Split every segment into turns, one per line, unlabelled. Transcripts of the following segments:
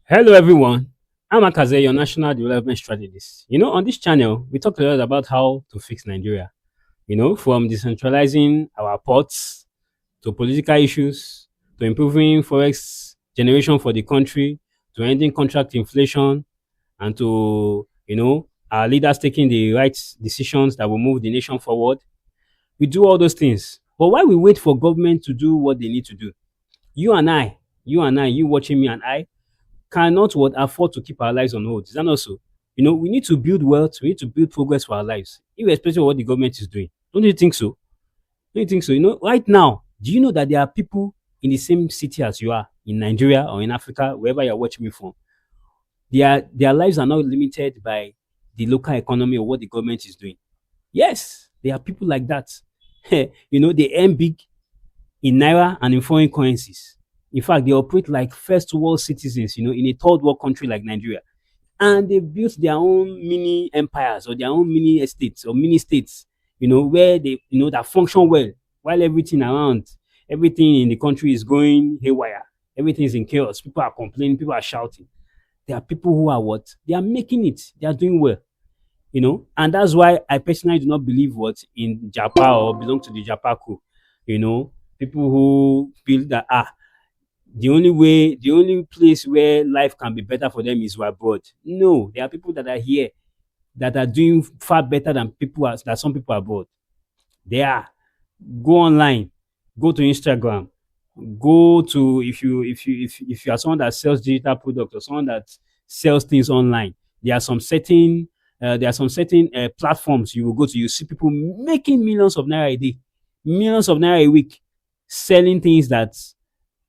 Hello, everyone. I'm Akhaze, your national development strategist. On this channel, we talk a lot about how to fix Nigeria. From decentralizing our ports to political issues to improving forex generation for the country to ending contract inflation and to, our leaders taking the right decisions that will move the nation forward. We do all those things. But why we wait for government to do what they need to do? You watching me and I cannot what afford to keep our lives on hold. Is that not so? We need to build wealth, we need to build progress for our lives, irrespective of what the government is doing. Don't you think so? Don't you think so? Right now, do you know that there are people in the same city as you are in Nigeria or in Africa, wherever you're watching me from? Their lives are not limited by the local economy or what the government is doing. Yes, there are people like that. They earn big in naira and in foreign currencies. In fact, they operate like first world citizens, in a third world country like Nigeria. And they built their own mini empires or their own mini estates or mini states, where they, that function well while everything in the country is going haywire. Everything is in chaos. People are complaining, people are shouting. There are people who are what? They are making it. They are doing well, and that's why I personally do not believe what in Japa or belong to the Japa crew. People who feel that the only place where life can be better for them is abroad. No, there are people that are here that are doing far better than some people abroad. They are. Go online, go to Instagram, go to if you are someone that sells digital products or someone that sells things online. There are some certain platforms you will go to. You see people making millions of naira a day, millions of naira a week, selling things that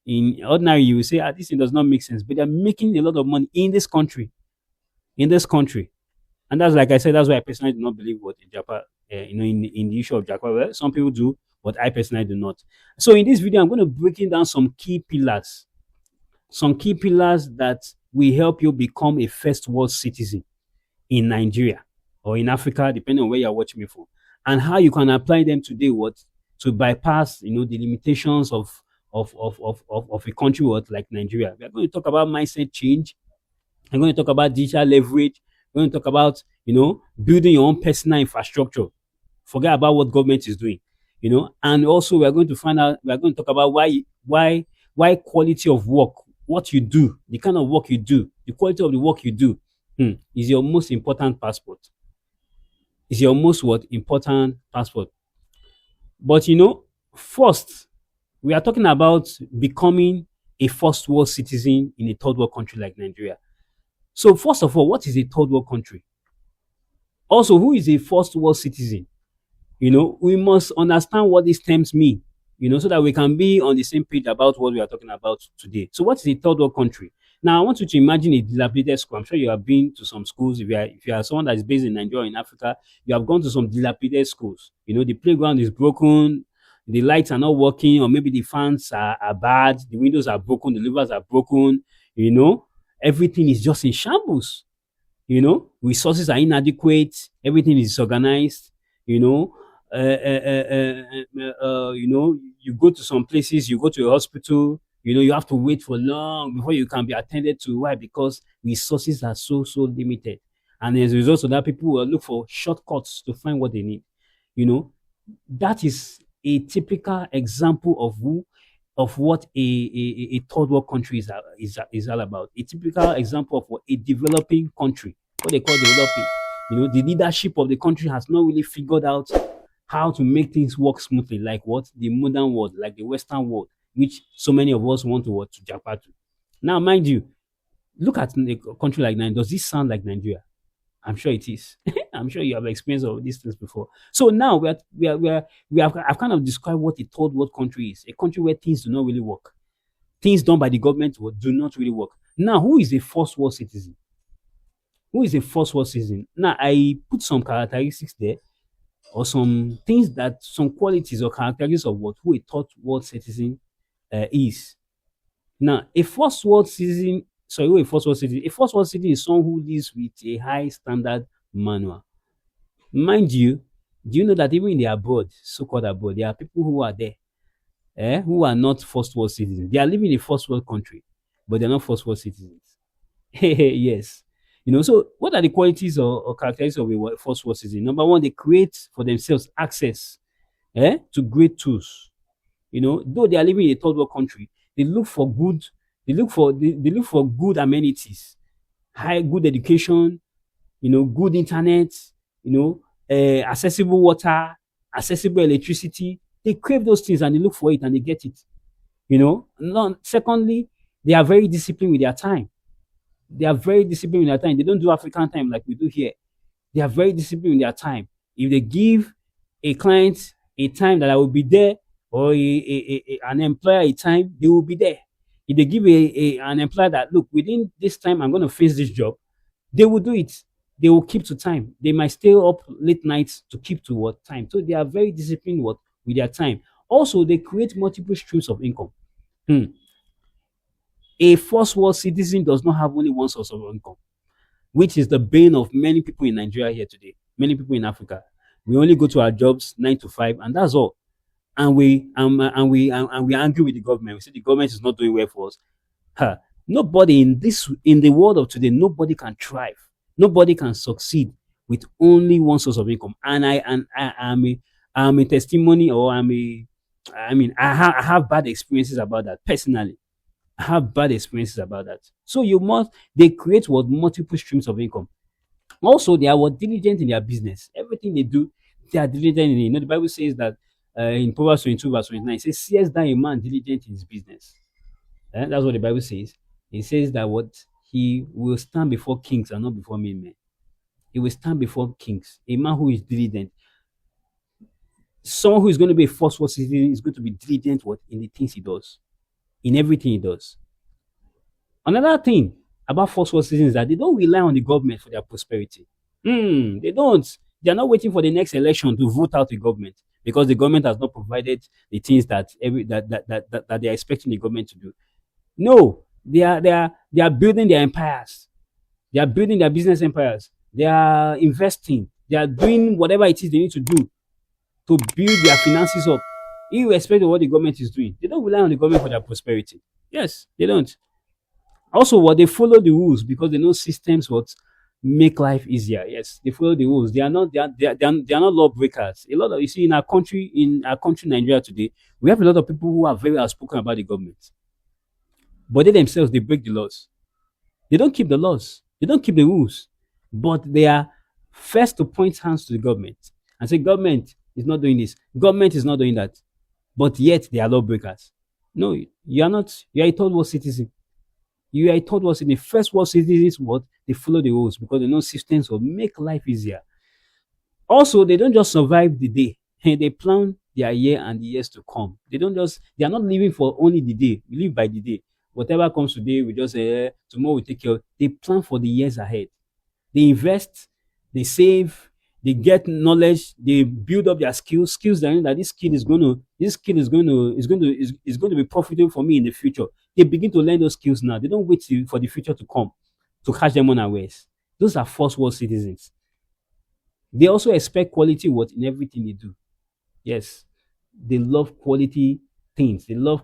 in ordinary you will say, this thing does not make sense, but they're making a lot of money in this country. In this country. And that's, like I said, that's why I personally do not believe what in Japan, in the issue of Japan. Well, some people do, but I personally do not. So in this video, I'm going to breaking down some key pillars that will help you become a first world citizen in Nigeria or in Africa, depending on where you're watching me from, and how you can apply them today, to bypass, the limitations of a country like Nigeria. We are going to talk about mindset change. I'm going to talk about digital leverage. We're going to talk about, building your own personal infrastructure. Forget about what government is doing, and also we are going to talk about why quality of work, what you do, the kind of work you do, the quality of the work you do, is your most important passport. Is your most important passport. But first, we are talking about becoming a first world citizen in a third world country like Nigeria. So first of all, what is a third world country? Also, who is a first world citizen? We must understand what these terms mean, so that we can be on the same page about what we are talking about today. So what is a third world country? Now, I want you to imagine a dilapidated school. I'm sure you have been to some schools. If you are someone that is based in Nigeria or in Africa, you have gone to some dilapidated schools. The playground is broken, the lights are not working, or maybe the fans are bad, the windows are broken, the levers are broken, everything is just in shambles. Resources are inadequate, everything is disorganized. You go to some places, you go to a hospital, you have to wait for long before you can be attended to. Why? Because resources are so limited. And as a result of that, people will look for shortcuts to find what they need. That is a typical example of what a third world country is all about. A typical example of what a developing country, what they call developing. The leadership of the country has not really figured out how to make things work smoothly, like what the modern world, like the Western world, which so many of us want to Japan to. Now, mind you, look at a country like Nigeria. Does this sound like Nigeria? I'm sure it is. I'm sure you have experienced all these things before. So now I've kind of described what a third world country is. A country where things do not really work. Things done by the government do not really work. Now, who is a first world citizen? Who is a first world citizen? Now, I put some characteristics there, or some qualities or characteristics of who a third world citizen is. Now, a first world citizen a first world citizen. A first world citizen is someone who lives with a high standard manual. Mind you, do you know that even in the abroad, so-called abroad, there are people who are there, who are not first world citizens. They are living in a first world country, but they're not first world citizens. Yes. So what are the qualities or characteristics of a first world citizen? Number one, they create for themselves access to great tools. Though they are living in a third world country, they look for good, they look for good amenities, high good education, good internet, accessible water, accessible electricity. They crave those things and they look for it and they get it. Secondly, they are very disciplined with their time. They are very disciplined with their time. They don't do African time like we do here. They are very disciplined with their time. If they give a client a time that I will be there, or an employer a time, they will be there. If they give an employer that, look, within this time I'm going to finish this job, they will do it. They will keep to time. They might stay up late nights to keep to what time. So they are very disciplined with their time. Also, they create multiple streams of income. Hmm. A first world citizen does not have only one source of income, which is the bane of many people in Nigeria here today, many people in Africa. We only go to our jobs 9 to 5, and that's all. And we argue with the government. We say the government is not doing well for us. Huh. Nobody in the world of today, nobody can thrive. Nobody can succeed with only one source of income. I'm a testimony, or I have bad experiences about that personally. I have bad experiences about that. So they create multiple streams of income. Also, they are diligent in their business. Everything they do, they are diligent in it. The Bible says that in Proverbs 22, verse 29, it says, seest thou a man diligent in his business? That's what the Bible says. It says that he will stand before kings and not before men. He will stand before kings. A man who is diligent. Someone who is going to be a first world citizen is going to be diligent in the things he does, in everything he does. Another thing about first world citizens is that they don't rely on the government for their prosperity. They don't. They are not waiting for the next election to vote out the government, because the government has not provided the things that they are expecting the government to do. No, they are building their empires. They are building their business empires. They are investing. They are doing whatever it is they need to do to build their finances up, irrespective of what the government is doing. They don't rely on the government for their prosperity. Yes, they don't. Also, they follow the rules because they know systems make life easier. Yes, they follow the rules. They are not lawbreakers. A lot of, you see, in our country, Nigeria today, we have a lot of people who are very outspoken about the government, but they themselves, they break the laws. They don't keep the laws. They don't keep the rules, but they are first to point hands to the government and say, government is not doing this, government is not doing that, but yet they are lawbreakers. No, you are not. You are a third world citizen. You are a third world citizen. The first world citizens, they follow the rules because they know systems will make life easier. Also, they don't just survive the day. They plan their year and the years to come. They are not living for only the day. We live by the day. Whatever comes today, we just say, tomorrow we take care. They plan for the years ahead. They invest, they save, they get knowledge, they build up their skills that, this skill is going to be profitable for me in the future. They begin to learn those skills now. They don't wait for the future to come to catch them unawares. Those are first world citizens. They also expect quality in everything they do. Yes, they love quality things. They love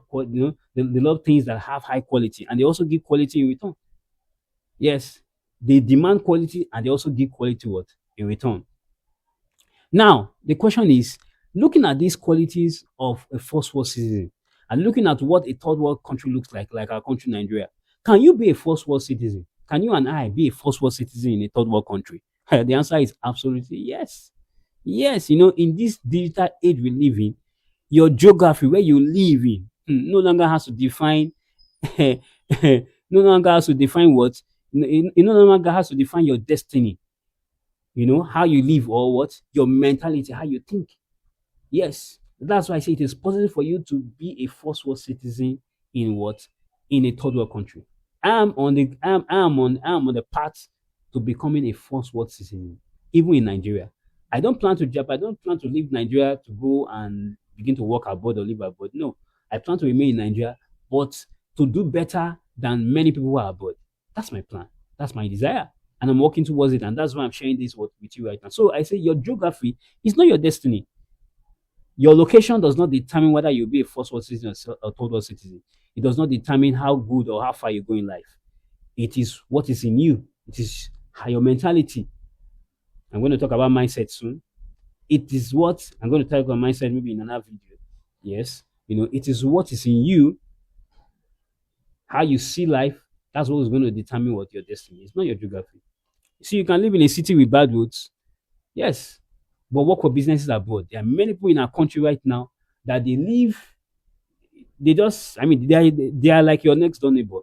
they love things that have high quality, and they also give quality in return. Yes, they demand quality and they also give quality in return. Now, the question is, looking at these qualities of a first world citizen and looking at what a third world country looks like our country, Nigeria, can you be a first world citizen? Can you and I be a first world citizen in a third world country? The answer is absolutely yes. Yes, in this digital age we live in, your geography, where you live in, no longer has to define, no longer has to define it no longer has to define your destiny. How you live, or your mentality, how you think. Yes, that's why I say it is possible for you to be a first world citizen in a third world country. I'm on the path to becoming a first world citizen, even in Nigeria. I don't plan to Japa. I don't plan to leave Nigeria to go and begin to work abroad or live abroad. No, I plan to remain in Nigeria, but to do better than many people who are abroad. That's my plan. That's my desire, and I'm working towards it. And that's why I'm sharing this with you right now. So I say your geography is not your destiny. Your location does not determine whether you'll be a first world citizen or third world citizen. It does not determine how good or how far you go in life. It is what is in you. It is your mentality. I'm going to talk about mindset soon. It is what I'm going to talk about mindset maybe in another video. Yes, it is what is in you, how you see life. That's what is going to determine what your destiny is, not your geography. See, you can live in a city with bad roads, yes, but work for businesses abroad. There are many people in our country right now that they live, they just, I mean, they are like your next door neighbor.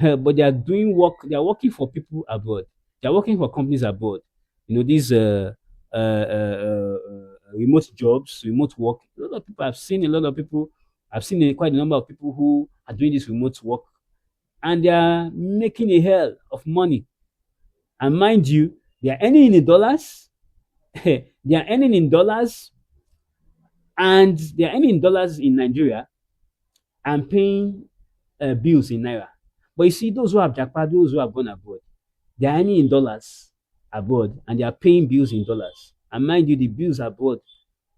But they are doing work. They are working for people abroad. They are working for companies abroad. These remote jobs, remote work. A lot of people. I've seen a lot of people. I've seen quite a number of people who are doing this remote work, and they are making a hell of money. And mind you, they are earning in dollars. They are earning in dollars, and they are earning in dollars in Nigeria and paying bills in naira. But you see, those who have Japa, those who have gone abroad, they are earning in dollars abroad and they are paying bills in dollars. And mind you, the bills abroad,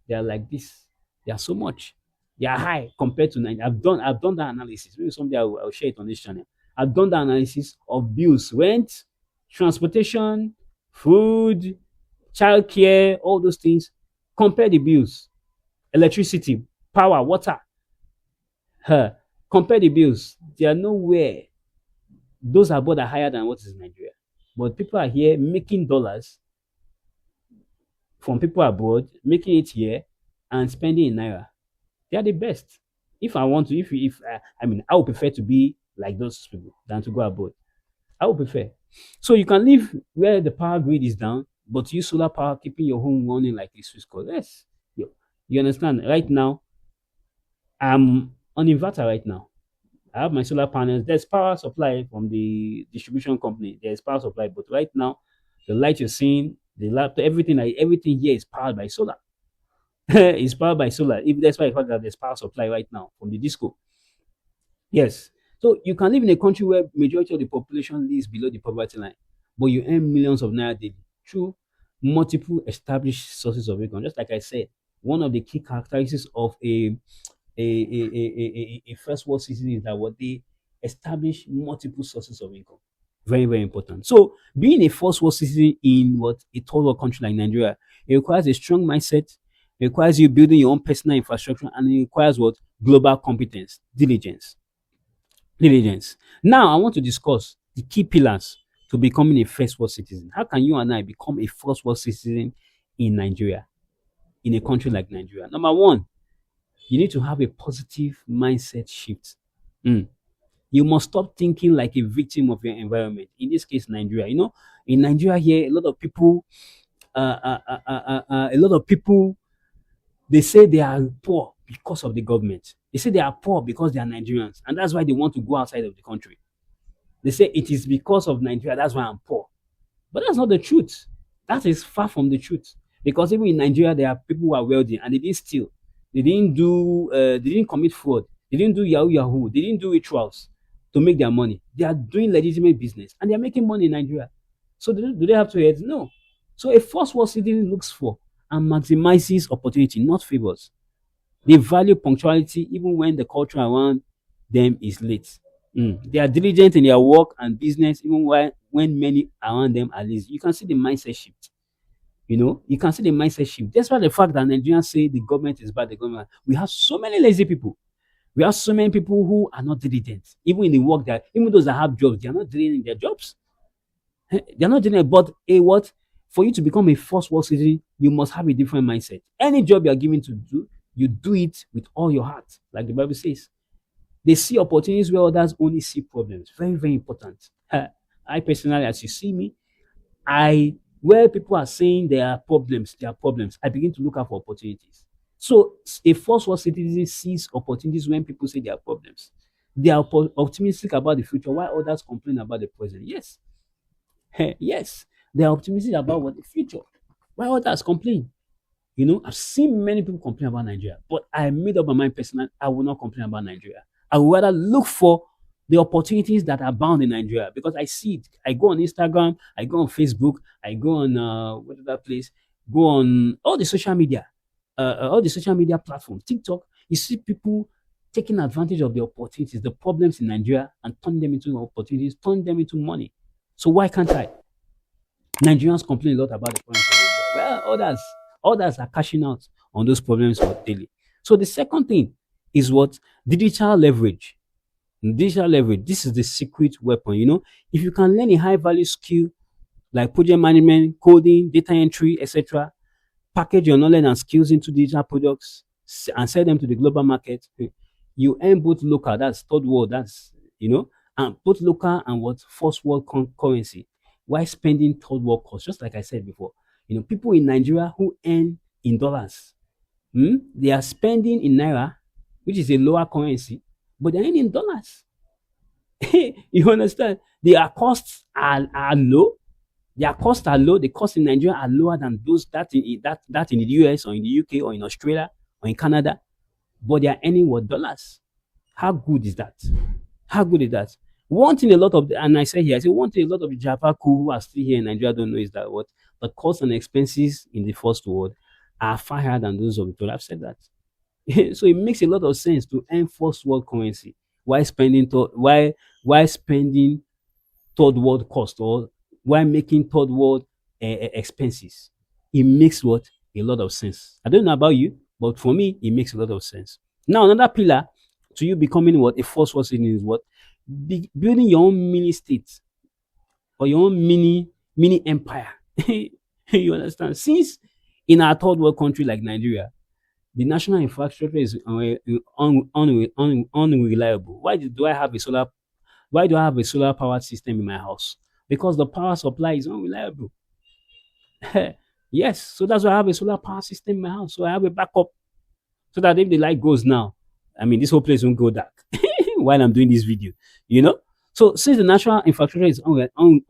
they are like this. They are so much. They are high compared to Nigeria. I've done that analysis. Maybe someday I'll share it on this channel. I've done the analysis of bills, rent, transportation, food, childcare, all those things. Compare the bills, electricity, power, water. Huh. Compare the bills. They are nowhere. Those abroad are higher than what is in Nigeria. But people are here making dollars from people abroad, making it here and spending in naira. They are the best. If I want to, if I mean, I would prefer to be like those people than to go abroad. I would prefer. So you can live where the power grid is down, but use solar power, keeping your home running like a Swiss code. Yes, you understand? Right now, I'm on inverter right now. I have my solar panels. There's power supply from the distribution company. There's power supply, but right now, the light you're seeing, the laptop, everything here is powered by solar. It's powered by solar. If that's why I thought that there's power supply right now from the disco. Yes. So you can live in a country where majority of the population lives below the poverty line, but you earn millions of naira daily through multiple established sources of income. Just like I said, one of the key characteristics of a first world citizen is that what they establish multiple sources of income. Very, very important. So being a first world citizen in what a third world country like Nigeria, it requires a strong mindset, it requires you building your own personal infrastructure, and it requires what? Global competence, diligence. Diligence. Now I want to discuss the key pillars to becoming a first world citizen. How can you and I become a first world citizen in Nigeria, in a country like Nigeria? Number one, you need to have a positive mindset shift. Mm. You must stop thinking like a victim of your environment. In this case, Nigeria. In Nigeria here, a lot of people, they say they are poor because of the government. They say they are poor because they are Nigerians, and that's why they want to go outside of the country. They say it is because of Nigeria, that's why I'm poor. But that's not the truth. That is far from the truth. Because even in Nigeria, there are people who are wealthy and they didn't steal. They didn't commit fraud. They didn't do Yahoo Yahoo. They didn't do rituals to make their money. They are doing legitimate business and they are making money in Nigeria. So do they have to head? No. So a first world citizen looks for and maximizes opportunity, not favors. They value punctuality even when the culture around them is late. They are diligent in their work and business even when many around them are lazy. You can see the mindset shift. You can see the mindset shift. Despite the fact that Nigerians say the government is bad, we have so many lazy people. We have so many people who are not diligent. Even in the work that, even those that have jobs, they are not diligent in their jobs. They are not diligent. But what? For you to become a first world citizen, you must have a different mindset. Any job you are given to do, you do it with all your heart, like the Bible says. They see opportunities where others only see problems. Very, very important. I personally, as you see me, where people are saying there are problems, I begin to look out for opportunities. So a first world citizen sees opportunities when people say there are problems. They are optimistic about the future while others complain about the present. Yes. Yes. They are optimistic about what the future while others complain. I've seen many people complain about Nigeria, but I made up my mind personally, I will not complain about Nigeria. I would rather look for the opportunities that are bound in Nigeria because I see it. I go on Instagram, I go on Facebook, I go on whatever place, go on all the social media platforms, TikTok. You see people taking advantage of the opportunities, the problems in Nigeria, and turning them into opportunities, turning them into money. So why can't I? Nigerians complain a lot about the problems in Nigeria. Well, others are cashing out on those problems daily. So the second thing is what digital leverage. Digital leverage. This is the secret weapon. If you can learn a high value skill like project management, coding, data entry, etc., package your knowledge and skills into digital products and sell them to the global market, you earn both local, that's third world, and both local and what first world currency while spending third world costs. Just like I said before, people in Nigeria who earn in dollars, they are spending in naira, which is a lower currency, but they're earning in dollars. You understand? Their costs are low. Their costs are low. The costs in Nigeria are lower than those that in the US or in the UK or in Australia or in Canada, but they are earning what dollars. How good is that? How good is that? One thing a lot of and I say here, I say one thing a lot of the Japa who are still here in Nigeria don't know is that what the costs and expenses in the first world are far higher than those of the third. I've said that. So it makes a lot of sense to earn first world currency while spending while spending third world cost or while making third world expenses. It makes what a lot of sense. I don't know about you, but for me, it makes a lot of sense. Now, another pillar to you becoming what a first world citizen is what building your own mini state or your own mini empire. You understand? Since in our third world country like Nigeria, the national infrastructure is unreliable. Do I have a solar? Why do I have a solar powered system in my house? Because the power supply is unreliable. Yes, so that's why I have a solar power system in my house. So I have a backup so that if the light goes now, I mean, this whole place won't go dark while I'm doing this video, you know? So since the national infrastructure is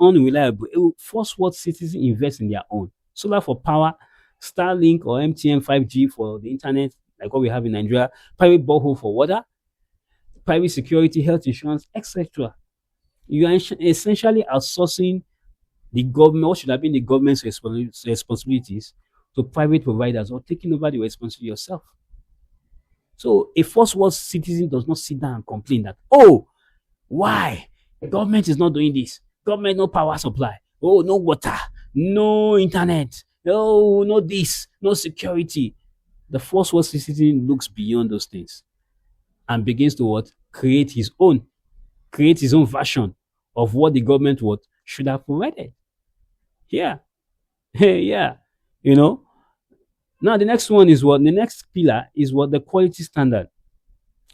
unreliable, it will force what citizens invest in their own. Solar for power, Starlink or MTN 5G for the internet, like what we have in Nigeria, private borehole for water, private security, health insurance, etc. You are essentially outsourcing the government, what should have been the government's responsibilities to private providers or taking over the responsibility yourself. So a first world citizen does not sit down and complain that, oh, why? Government is not doing this. Government, no power supply. Oh, no water, no internet. No this, no security. The first world citizen looks beyond those things and begins to what? Create his own version of what the government what should have provided. Yeah. Yeah. You know. Now the next one is what? The next pillar is what? The quality standard.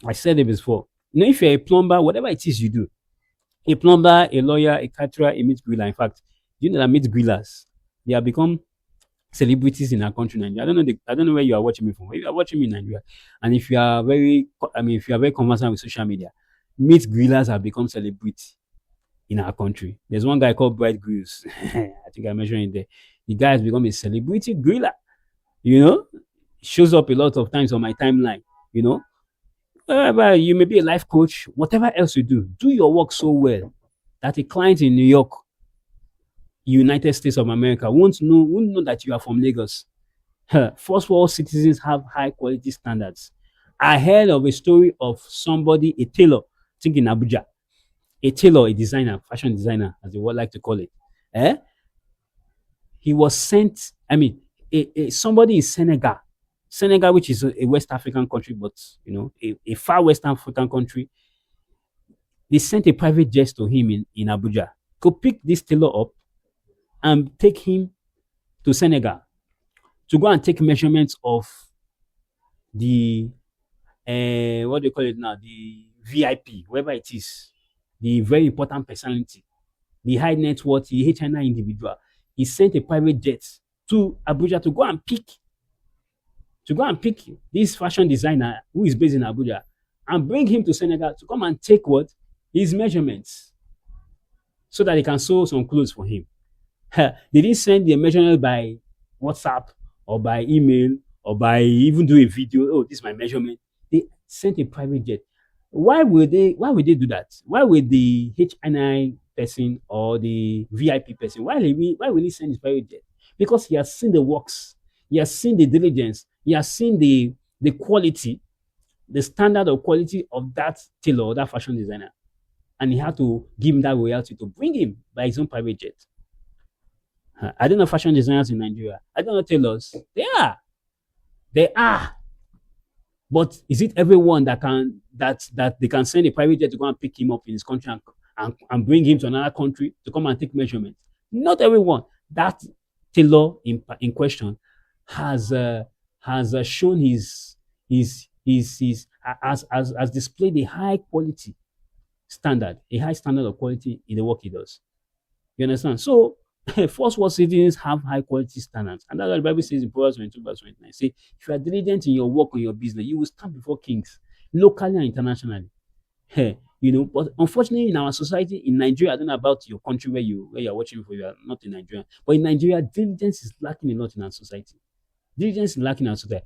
I said it before. If you're a plumber, whatever it is you do, a plumber, a lawyer, a caterer, a meat griller. In fact, you know that meat grillers, they have become celebrities in our country, Nigeria. I don't know where you are watching me from. If you are watching me in Nigeria, and if you are very conversant with social media, meat grillers have become celebrity in our country. There's one guy called Bright Grills. I think I mentioned it there. The guy has become a celebrity griller. Shows up a lot of times on my timeline. Wherever you may be a life coach, whatever else you do your work so well that a client in New York, United States of America, won't know that you are from Lagos. First world citizens have high quality standards. I heard of a story of somebody, a tailor, I think in Abuja, a tailor, a designer, fashion designer, as they would like to call it. He was sent, somebody in Senegal, which is a West African country, but a far West African country. They sent a private jet to him in Abuja to pick this tailor up and take him to Senegal to go and take measurements of the what do you call it now? The VIP, whoever it is, the very important personality, the high net worth, the HNI individual. He sent a private jet to Abuja to go and pick this fashion designer who is based in Abuja and bring him to Senegal to come and take what? His measurements so that he can sew some clothes for him. They didn't send the measurement by WhatsApp or by email or by even do a video. Oh, this is my measurement. They sent a private jet. Why would they do that? Why would the HNI person or the VIP person, why will he send his private jet? Because he has seen the works, he has seen the diligence, he has seen the quality the standard of quality of that tailor or that fashion designer. And he had to give him that royalty to bring him by his own private jet. I don't know fashion designers in Nigeria. I don't know tailors. They are. But is it everyone that they can send a private jet to go and pick him up in his country and bring him to another country to come and take measurements? Not everyone. That tailor in question has shown his has displayed a high quality standard, a high standard of quality in the work he does. You understand? So, first world citizens have high quality standards. And that's what the Bible says in Proverbs 22, verse 29. Say, if you are diligent in your work or your business, you will stand before kings, locally and internationally. But unfortunately, in our society, in Nigeria, I don't know about your country where you're watching for, you are not in Nigeria. But in Nigeria, diligence is lacking a lot in our society. Diligence is lacking in our society.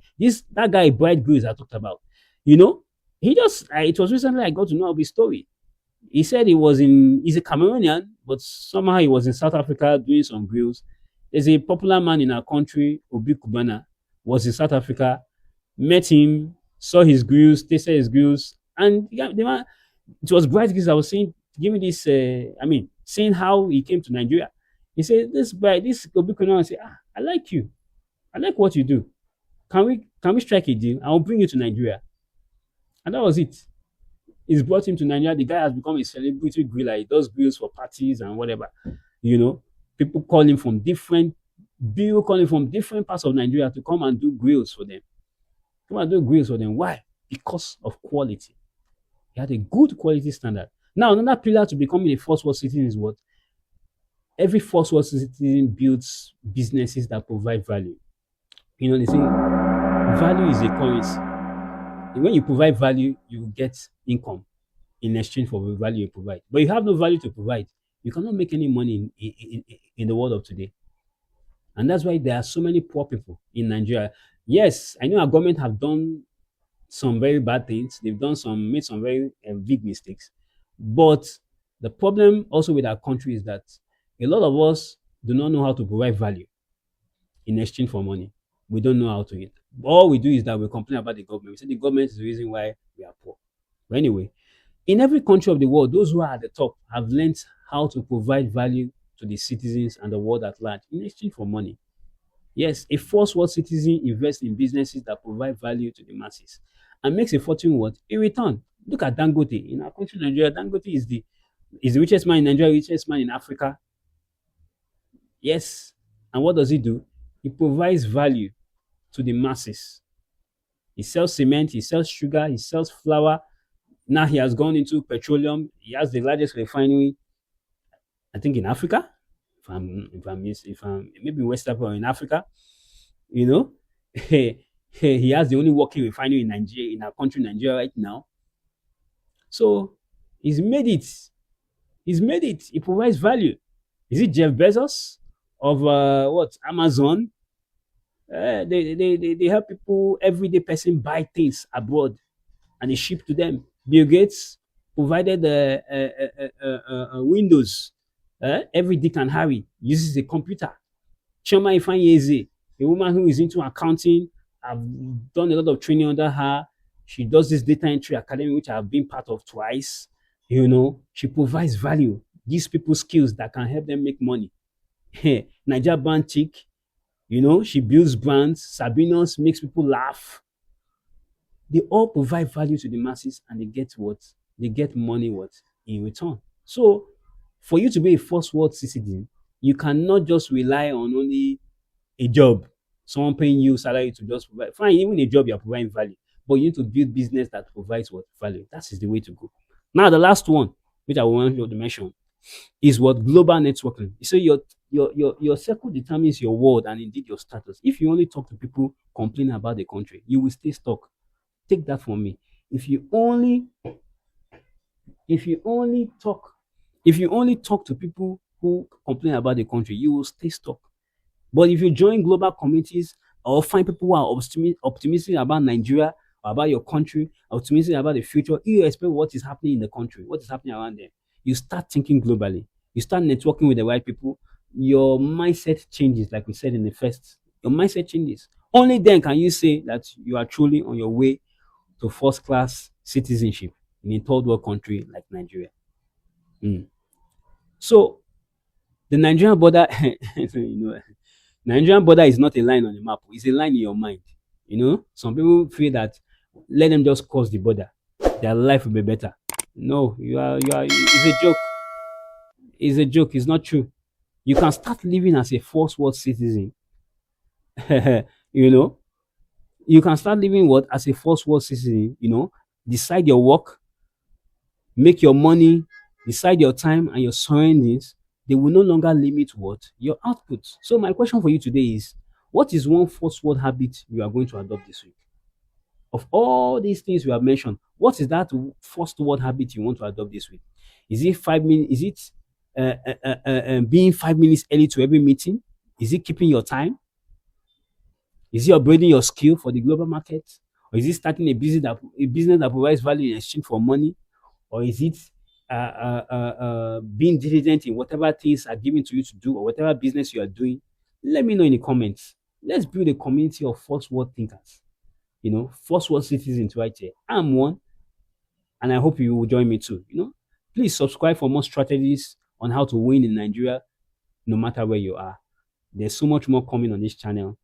That guy, Bright Grace, I talked about, you know, it was recently I got to know of his story. He said he's a Cameroonian, but somehow he was in South Africa doing some grills. There's a popular man in our country, Obi Kubana, was in South Africa, met him, saw his grills, tasted his grills, and yeah, the man, it was bright because I was saying, give me this, saying how he came to Nigeria. He said, this Obi Kubana, I said, I like you. I like what you do. Can we strike a deal? I'll bring you to Nigeria. And that was it. He's brought him to Nigeria. The guy has become a celebrity griller. He does grills for parties and whatever. People call him from different parts of Nigeria to come and do grills for them. Why? Because of quality. He had a good quality standard. Now, another pillar to becoming a first world citizen is what? Every first world citizen builds businesses that provide value. They say value is a currency. When you provide value, you get income in exchange for the value you provide. But you have no value to provide, you cannot make any money in the world of today. And that's why there are so many poor people in Nigeria. Yes, I know our government have done some very bad things. They've made some very big mistakes. But the problem also with our country is that a lot of us do not know how to provide value in exchange for money. We don't know how to eat. All we do is that we complain about the government. We say the government is the reason why we are poor. But anyway, in every country of the world, those who are at the top have learned how to provide value to the citizens and the world at large in exchange for money. Yes, a first world citizen invests in businesses that provide value to the masses and makes a fortune what? In return. Look at Dangote. In our country, Nigeria, Dangote is the richest man in Nigeria, richest man in Africa. Yes. And what does he do? He provides value to the masses. He sells cement, he sells sugar, he sells flour. Now he has gone into petroleum. He has the largest refinery, I think, in Africa. If I'm maybe in West Africa or in Africa, he has the only working refinery in Nigeria, in our country, Nigeria, right now. So he's made it. He provides value. Is it Jeff Bezos of Amazon? They help people, everyday person, buy things abroad and they ship to them. Bill Gates provided Windows. Every Dick and Harry uses a computer. Chioma Ifeanyi, a woman who is into accounting, I've done a lot of training under her. She does this data entry academy, which I've been part of twice. She provides value, gives people skills that can help them make money. Nigeria brand chick, she builds brands. Sabinos makes people laugh. They all provide value to the masses and they get what? They get money what? In return. So, for you to be a first world citizen, you cannot just rely on only a job, someone paying you salary to just provide. Fine, even a job, you're providing value. But you need to build business that provides what? Value. That is the way to go. Now, the last one, which I want you to mention, is what? Global networking. So your circle determines your world and indeed your status. If you only talk to people complaining about the country, you will stay stuck. Take that from me. If you only talk to people who complain about the country, you will stay stuck. But if you join global communities or find people who are optimistic about Nigeria or about your country, optimistic about the future, irrespective of what is happening in the country, what is happening around them, you start thinking globally. You start networking with the right people. Your mindset changes, like we said in the first. Your mindset changes. Only then can you say that you are truly on your way to first class citizenship in a third world country like Nigeria. Mm. So the Nigerian border, Nigerian border is not a line on the map. It's a line in your mind. Some people feel that let them just cross the border, their life will be better. No, it's a joke. It's a joke. It's not true. You can start living as a first world citizen. you know, you can start living what as a first world citizen. Decide your work, make your money, decide your time and your surroundings. They will no longer limit what your output. So my question for you today is, what is one first world habit you are going to adopt this week? Of all these things we have mentioned, what is that first world habit you want to adopt this week? Is it 5 minutes? Is it being 5 minutes early to every meeting? Is it keeping your time? Is it upgrading your skill for the global market? Or is it starting a business that provides value in exchange for money? Or is it being diligent in whatever things are given to you to do or whatever business you are doing? Let me know in the comments. Let's build a community of first world thinkers, first world citizens right here. I'm one, and I hope you will join me too. Please subscribe for more strategies on how to win in Nigeria, no matter where you are. There's so much more coming on this channel.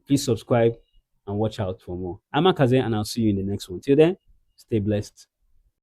Please subscribe and watch out for more. I'm Akhaze, and I'll see you in the next one. Till then, stay blessed.